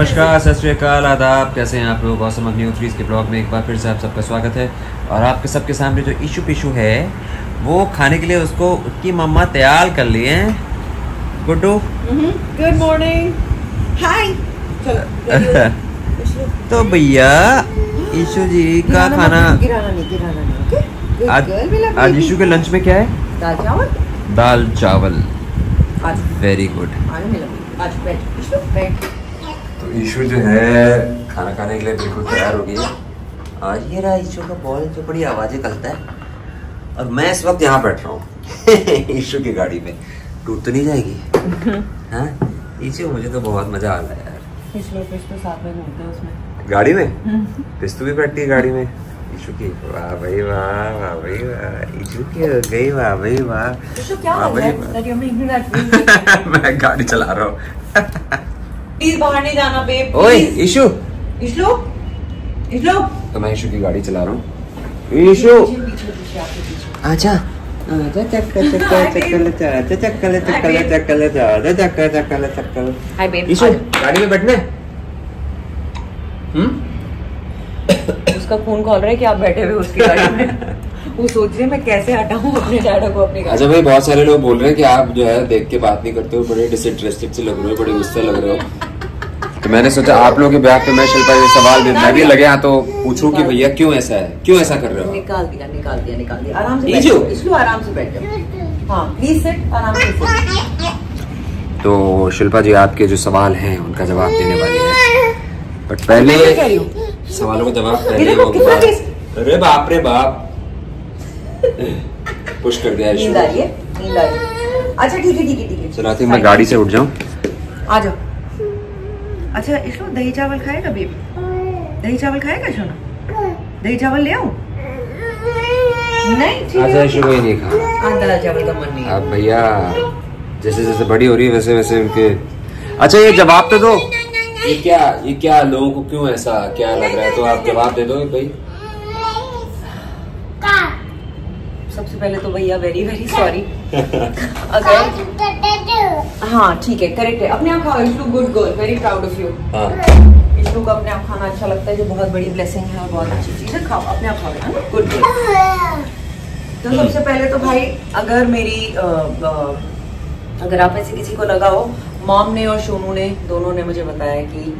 नमस्कार, सत श्री अकाल, आदाब। कैसे हैं आप लोग? ऑसम न्यू थ्रीज के ब्लॉग में एक बार फिर से आप सबका स्वागत है। और आपके सबके सामने जो इशू पिशू है वो खाने के लिए उसको उसकी मम्मा तैयार कर लिए हैं। गुड्डू, गुड मॉर्निंग, हाय। तो भैया इशू जी का खाना आज इशू के लंच में क्या है? दाल चावल। Very good. तो ईशु जो है खाना खाने के लिए बिल्कुल तैयार हो गई है। आज ये रहा ईशु का बॉल जो बड़ी आवाजें करता है। और मैं इस वक्त यहाँ बैठ रहा हूँ ईशु की गाड़ी में। टूट तो नहीं जाएगी? हाँ ईशु, मुझे तो बहुत मजा आ रहा है यार। पिछले साथ में घूमते हैं उसमें, गाड़ी में। पिस्तू भी बैठती है गाड़ी में ईशु की। वाह भाई वाह, वाह भाई वाह। ईशु की हो गई, वाह भाई वाह। क्या हो गया? मैं गाड़ी चला रहा हूँ। प्लीज बाहर नहीं जाना बेब। ओए ईशु, ईशु, ईशु। तो मैं ईशु की गाड़ी चला रहा हूँ। ईशु आजा आजा, चक्कर चक्कर चक्कर चक्कर चक्कर चक्कर चक्कर चक्कर चक्कर। हाय बेब। ईशु गाड़ी में बैठना है? उसका फोन कॉल रहा है कि आप बैठे हुए उसकी गाड़ी में। वो सोच रहे मैं कैसे हटाऊं अपने डैडा को अपनी गाड़ी। अच्छा भाई, बहुत सारे लोग बोल रहे हैं कि आप जो है देख के बात नहीं करते हो, बड़े डिसइंटरेस्टेड से लग रहे हो, बड़े गुस्से लग रहे हो। तो मैंने सोचा आप लोगों के ब्याह पे मैं शिल्पा ये सवाल दे, मैं भी लगे यहाँ तो पूछूं कि भैया क्यों ऐसा है, क्यों ऐसा कर रहे हो? निकाल दिया। आराम से बैठो, आराम से बैठो। हाँ प्लीज सिट, आराम से सिट। तो शिल्पा जी आपके जो सवाल हैं उनका जवाब देने वाली है, बट पहले सवालों का जवाब पहले। अरे बाप रे बाप, पुश कर दिया। नींद आ रही है। अच्छा ठीक है। चलो आती मैं गाड़ी से उठ जाऊं। आ जाओ। अच्छा इसको दही चावल खाएगा बेबी? दही चावल खाएगा सोना? दही चावल ले आऊं? नहीं ठीक है। अच्छा कोई नहीं खा। आज दाल चावल का मन नहीं है। अब भैया जैसे जैसे बड़ी हो रही है वैसे वैसे उनके। अच्छा ये जवाब तो दो, ये क्या लोगों को क्यों ऐसा क्या लग रहा है, तो आप जवाब दे दो भाई। सबसे पहले तो भैया वेरी वेरी सॉरी। अगर हाँ ठीक है, करेक्ट है। अपने आप खाओ issue, good girl, very proud of you. Issue को अपने आप खाना अच्छा लगता है, जो बहुत बड़ी ब्लेसिंग है और बहुत अच्छी चीज है। खाओ, अपने आप खाओ, है ना? Good girl. तो सबसे पहले तो भाई अगर मेरी अगर आप में से किसी को लगा हो, मॉम ने और सोनू ने दोनों ने मुझे बताया कि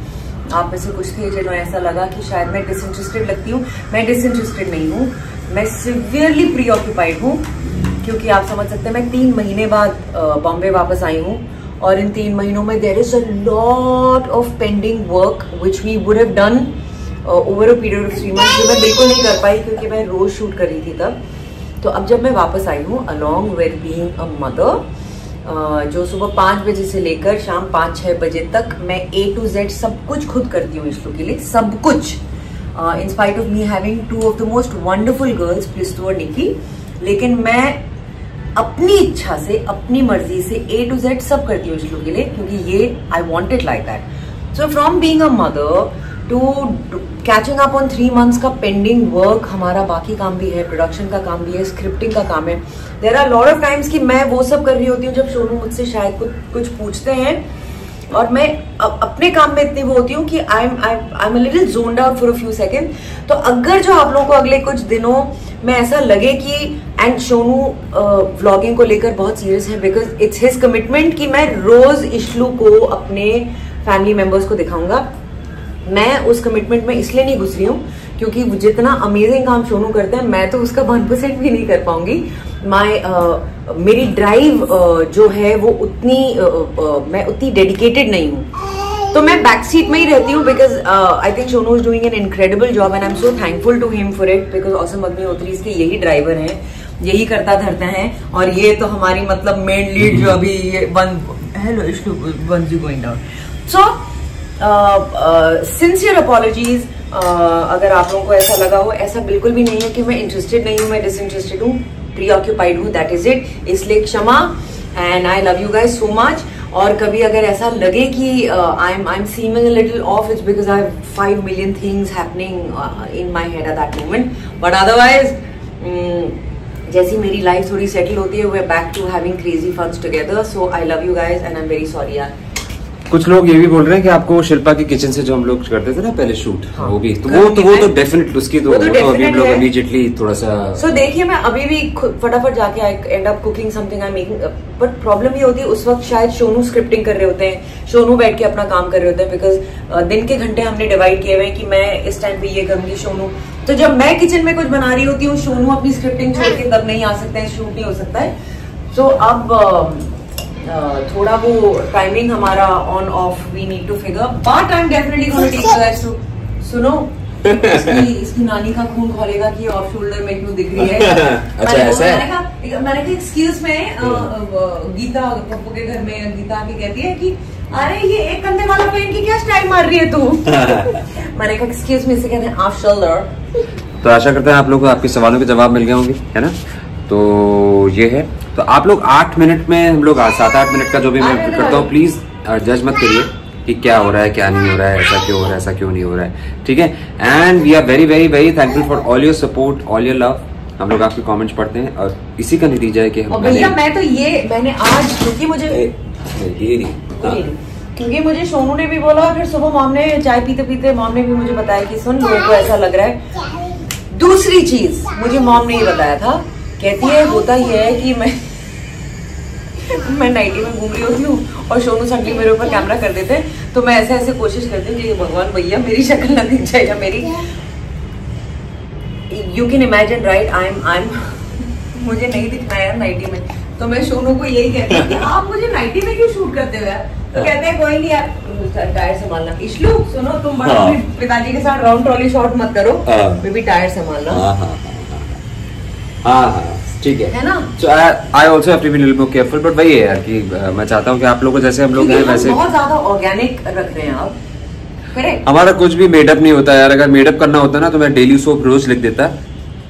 आप में से कुछ थे जिन्हें ऐसा लगा कि शायद मैं डिसइंटरेस्टेड लगती हूँ। मैं डिसइंटरेस्टेड नहीं हूँ, मैं सिवियरली प्रीऑक्यूपाइड हूँ। क्योंकि आप समझ सकते हैं मैं 3 महीने बाद बॉम्बे वापस आई हूँ और इन 3 महीनों में there is a lot of pending work which we would have done over a period of 3 months, जो मैं बिल्कुल नहीं कर पाई क्योंकि मैं रोज शूट कर रही थी तब। तो अब जब मैं वापस आई हूँ along with being a mother, जो सुबह 5 बजे से लेकर शाम 5-6 बजे तक मैं A to Z सब कुछ खुद करती हूँ इशू के लिए, सब कुछ। In spite of me having 2 of the most wonderful girls, प्रिस्तु और निकी, लेकिन मैं अपनी इच्छा से, अपनी मर्जी से A to Z सब करती हूँ इशू के लिए, क्योंकि ये I want it like that. So from being a mother to catching up on 3 months का pending work, हमारा बाकी काम भी है, प्रोडक्शन का काम भी है, स्क्रिप्टिंग का काम है। There are lot of times कि मैं वो सब कर रही होती हूँ जब सोनू मुझसे शायद कुछ पूछते हैं, और मैं अपने काम में इतनी वो होती हूँ कि I am little zoned out for a few second. तो अगर जो आप लोगों को अगले कुछ दिनों में ऐसा लगे कि एंड सोनू व्लॉगिंग को लेकर बहुत सीरियस है, बिकॉज इट्स हिज कमिटमेंट कि मैं रोज इशलू को अपने फैमिली मेंबर्स को दिखाऊंगा। मैं उस कमिटमेंट में इसलिए नहीं घुस रही हूँ क्योंकि जितना अमेजिंग काम सोनू करते हैं मैं तो उसका 1% भी नहीं कर पाऊंगी। मेरी ड्राइव जो है वो मैं उतनी डेडिकेटेड नहीं हूँ, तो मैं बैक सीट में ही रहती हूँ। Because I think Sonu is doing an incredible job and I am so thankful to him for it, because ऑसम अग्निहोत्री के यही ड्राइवर हैं, यही करता धरते हैं। और ये तो हमारी मतलब मेन लीड जो अभी ये hello issue once you going down. So sincere apologies. अगर आप लोगों को ऐसा लगा हो, ऐसा बिल्कुल भी नहीं है कि मैं इंटरेस्टेड नहीं हूँ, मैं डिसइंटरेस्टेड हूँ, प्रीऑक्यूपाइड हूँ, दैट इज इट। इसलिए क्षमा, and I love you guys so much. और कभी अगर ऐसा लगे कि I am seeming a little off, it's because I have 5 million things happening in my head at that moment, but otherwise जैसी मेरी लाइफ थोड़ी सेटल होती है, we are back to having crazy funs together. So I love you guys and I am very sorry यार। कुछ लोग ये भी बोल रहे हैं कि आपको शिल्पा की किचन से जो हम लोग करते थे ना पहले शूट, हाँ, वो भी वो तो डेफिनेटली उसकी तो अभी हम लोग इमीडिएटली थोड़ा सा सो देखिए मैं अभी भी फटाफट जाके I end up cooking something I making, but problem ये होती है उस वक्त शायद सोनू स्क्रिप्टिंग कर रहे होते हैं, सोनू बैठ के अपना काम कर रहे होते हैं, बिकॉज दिन के घंटे हमने डिवाइड किए हुए हैं कि मैं इस टाइम पे ये करूंगी, सोनू तो जब मैं किचन में कुछ बना रही होती हूँ सोनू अपनी स्क्रिप्टिंग छोड़ के तब नहीं आ सकते हैं, शूट नहीं हो सकता है। सो अब थोड़ा वो टाइमिंग हमारा on off we need to figure, but I am definitely gonna teach you guys to सुनो इसकी नानी का खून खोलेगा कि ऑफ शोल्डर में क्यों दिख रही है। अच्छा ऐसा है। मैंने कहा एक्सक्यूज में गीता पप्पू के घर में गीता आके कहती है कि अरे ये एक कंधे वाला पहन के क्या स्टाइल मार रही है तू। मैंने कहा एक्सक्यूज मी, इसे कहते हैं ऑफ शोल्डर। तो आशा करते हैं आप लोगों को आपके सवालों के जवाब मिल गए होंगे, है ना। तो ये है, तो आप लोग 8 मिनट में, हम लोग 7-8 मिनट का जो भी मैं करता हूँ, प्लीज जज मत करिए कि क्या हो रहा है क्या नहीं हो रहा है, ऐसा क्यों हो रहा है ऐसा क्यों नहीं हो रहा है, ठीक है। And we are very very very thankful for all your support, all your love. हम लोग आपके कमेंट्स पढ़ते हैं और इसी का नतीजा है कि हम भैया मैं तो ये मैंने आज क्योंकि मुझे क्योंकि मुझे सोनू ने भी बोला और फिर सुबह मॉम ने चाय पीते पीते मॉम ने भी मुझे बताया कि सुन लोगों को ऐसा लग रहा है। दूसरी चीज मुझे मॉम ने ही बताया था, कहती है होता ये है कि मैं नाइटी में घूम रही होती हूँ और सोनू सडनली मेरे ऊपर कैमरा कर देते हैं, तो मैं ऐसे ऐसे कोशिश करती हूँ कि भगवान भैया मेरी शक्ल ना दिख जाए या मेरी, you can imagine right, I am मुझे नहीं दिखना है नाइटी में, तो मैं सोनू को यही कहती हूँ कि आप मुझे नाइटी में क्यों शूट करते हो यार, तो कहते हैं कोई नहीं यार टायर संभालना। इश्लू सुनो तुम बड़ा पिताजी के साथ राउंड ट्रॉली शॉट मत करो, बेबी टायर संभालना। हाँ ठीक है ना। So I also have to be a little more careful, but वही है यार कि मैं चाहता हूँ कि आप लोगों को जैसे हम लोग हैं वैसे बहुत ज्यादा ऑर्गेनिक रख रहे हैं आप, करेक्ट। हमारा कुछ भी मेडअप नहीं होता यार, अगर मेडअप करना होता ना तो मैं डेली सोप रोज लिख देता,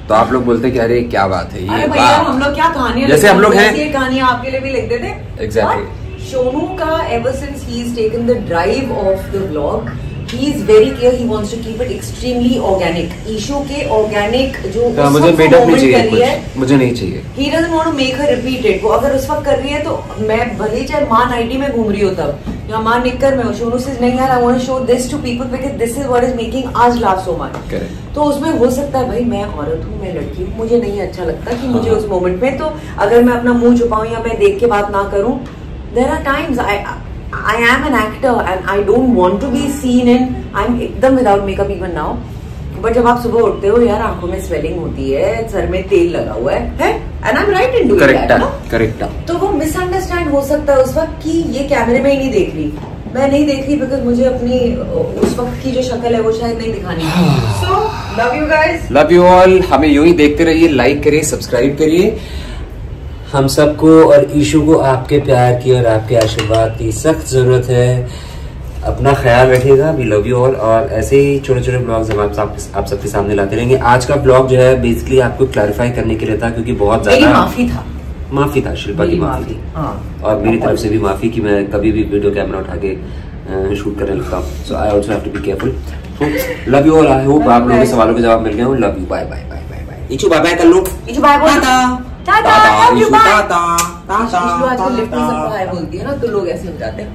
तो आप लोग बोलते कि अरे क्या बात है ये, हम लोग क्या कहानियां जैसे हम लोग हैं, ये कहानियां आपके लिए भी लिख देते। एग्जैक्टली। सोनू का ever since he is taken the drive of the vlog, he is very clear he wants to keep it extremely organic. ईशू के ऑर्गेनिक जो मुझे मेडअप नहीं चाहिए कुछ, मुझे नहीं चाहिए। He doesn't want to make her repeat it. वो अगर उस वक्त कर रही है तो मैं भले ही चाहे माँ नाइटी में घूम रही हो तब या माँ निक्कर में हो, सोनू से नहीं यार I want to show this to people because this is what is making us laugh so much. तो उसमें हो सकता है भाई मैं औरत हूँ, मैं लड़की हूँ, मुझे नहीं अच्छा लगता कि मुझे उस मोमेंट में, तो अगर मैं अपना मुंह छुपाऊं या मैं देख के बात ना करूँ, there are times I am an actor and I don't want to be seen in, I'm एकदम without makeup even now, but जब आप सुबह उठते हो यार आंखों में स्वेलिंग होती है, सर में तेल लगा हुआ है and I'm right in doing that, ना? करेक्ट। तो वो मिसअंडरस्टैंड हो सकता है उस वक्त कि ये कैमरे में ही नहीं देख रही, मैं नहीं देख रही बिकॉज मुझे अपनी उस वक्त की जो शक्ल है वो शायद नहीं दिखानी। So love you guys, love you all। हमें यूं ही देखते रहिए, लाइक करिए, सब्सक्राइब करिए। हम सबको और ईशू को आपके प्यार की और आपके आशीर्वाद की सख्त जरूरत है। अपना ख्याल रखिएगा, वी लव यू ऑल। और ऐसे ही छोटे छोटे ब्लॉग्स हम आप सबके सामने लाते रहेंगे। आज का ब्लॉग जो है बेसिकली आपको क्लैरिफाई करने के लिए था, क्योंकि बहुत ज्यादा माफी था शिल्पा की माफी थी, और मेरी तरफ से भी माफी कि मैं कभी भी वीडियो कैमरा उठा के शूट करने लगता हूँ। So I also have to be careful. Love you all. I hope आप लोगों के सवालों के जवाब मिल गए हो। Love you, bye bye bye bye bye. Ishu bye bye कर लो, ईशू बाय बोल, टाटा ईशू, टाटा टाटा। आजकल लिफ्ट में सबको हाय बोलती है ना, तो लोग ऐसे हो जाते हैं।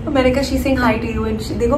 तो मैंने कहा she saying hi to you and देखो